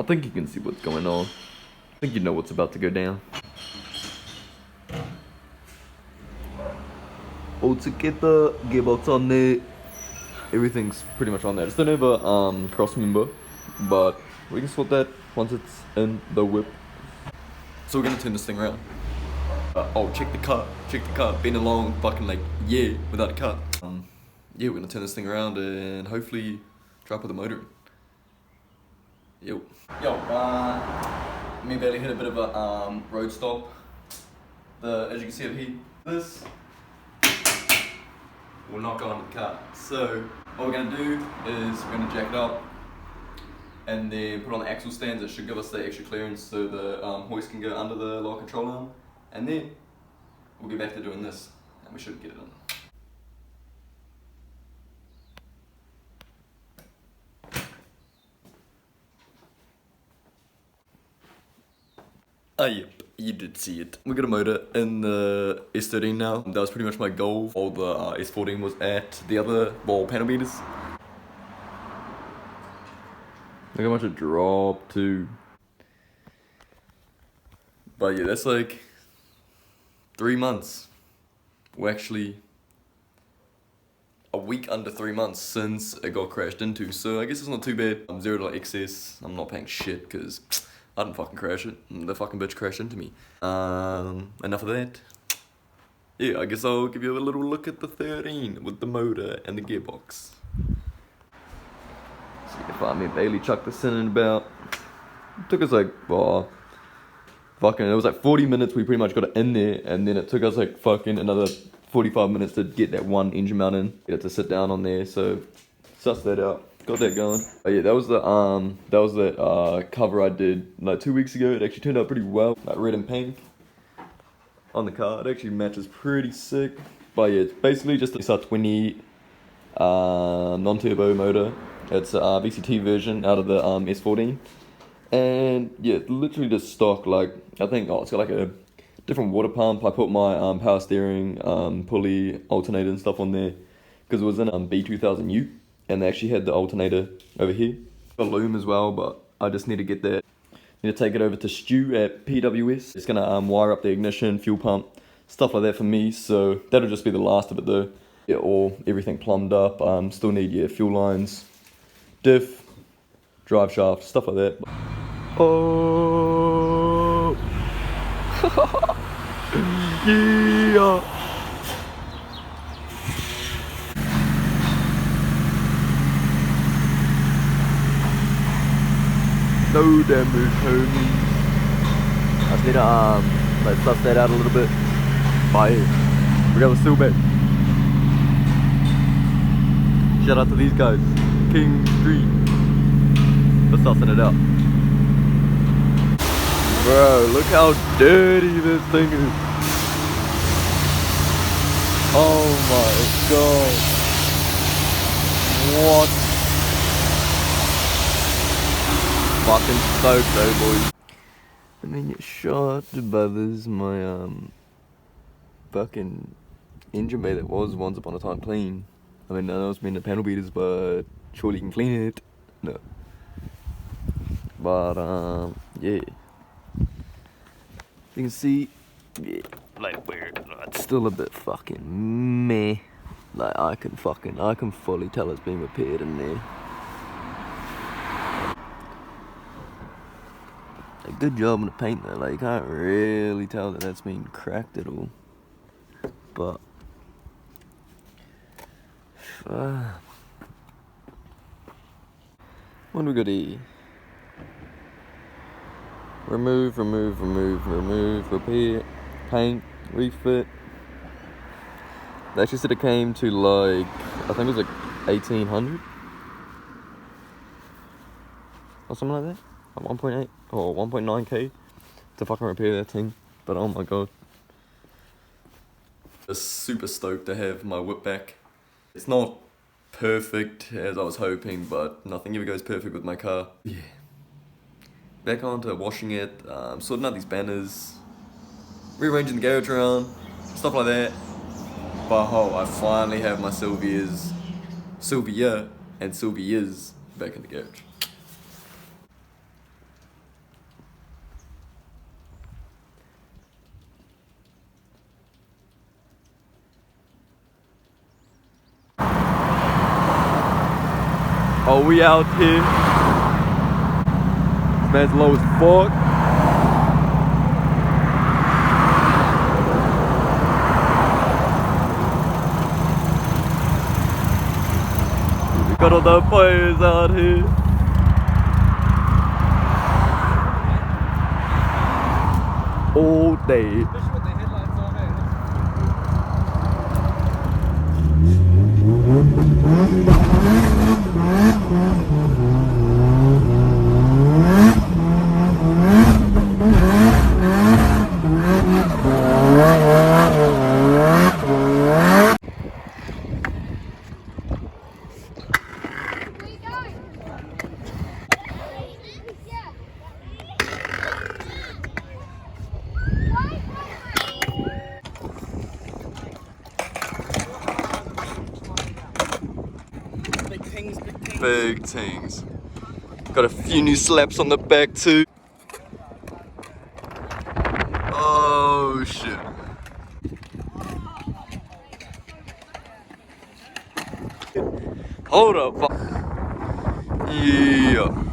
think you can see what's going on. I think you know what's about to go down. All together, gearbox on there. Everything's pretty much on there. Just don't have a cross member, but we can sort that once it's in the whip. So we're gonna turn this thing around. Oh, check the car. Check the car. Been along fucking like yeah without a car. Yeah, we're gonna turn this thing around and hopefully try put the motor in. Yo, me and Bailey hit a bit of a road stop. As you can see up here, this will not go under the car. So what we're gonna do is we're gonna jack it up and then put on the axle stands. It should give us the extra clearance so the hoist can go under the lower control arm, and then we'll get back to doing this and we should get it in. Yep, you did see it. We got a motor in the S13 now. That was pretty much my goal. All the S14 was at the other panel beaters. Look how much it dropped too. But yeah, that's like 3 months. We're actually a week under 3 months since it got crashed into. So I guess it's not too bad. I'm $0 excess. I'm not paying shit because I didn't fucking crash it. The fucking bitch crashed into me. Enough of that. Yeah, I guess I'll give you a little look at the 13 with the motor and the gearbox. See if me and Bailey chucked this in about. It took us like, fucking, it was like 40 minutes we pretty much got it in there, and then it took us like fucking another 45 minutes to get that one engine mount in. Get it to sit down on there, so suss that out. Got that going. Oh yeah, that was the cover I did like 2 weeks ago. It actually turned out pretty well, like red and pink on the car. It actually matches pretty sick. But yeah, it's basically just a S14 non-turbo motor. It's a VCT version out of the S14, and yeah, literally just stock. Like I think it's got like a different water pump. I put my power steering, pulley, alternator and stuff on there because it was in B2000U. And they actually had the alternator over here. A loom as well, but I just need to get that. Need to take it over to Stu at PWS. It's gonna wire up the ignition, fuel pump, stuff like that for me. So that'll just be the last of it though. Yeah, all everything plumbed up. Still need fuel lines, diff, drive shaft, stuff like that. Oh, yeah. No damage, homie. I just need to let's suss that out a little bit. Bye. We got the steel bed. Shout out to these guys. King Street. Let's sussing it out. Bro, look how dirty this thing is. Oh my god. What? Fucking stoked though, boys. And then get shot by this my fucking engine bay that was once upon a time clean. I mean, I know it's been the panel beaters, but surely you can clean it. No. But yeah. You can see, yeah, like weird. It's still a bit fucking meh. Like I can fully tell it's been repaired in there. Good job on the paint though, like you can't really tell that that's been cracked at all. But what do we got here? Remove, repair, paint, refit. They actually said it came to like, I think it was like 1800 or something like that. 1.8 or 1.9k to fucking repair that thing, but oh my god. Just super stoked to have my whip back. It's not perfect as I was hoping, but nothing ever goes perfect with my car. Yeah. Back onto washing it, sorting out these banners, rearranging the garage around, stuff like that. But I finally have my Sylvia and Sylvias back in the garage. Oh, we out here. This man's low as fuck. We got all the boys out here. All day. Big things. Got a few new slaps on the back too. Oh shit. Hold up. Yeah.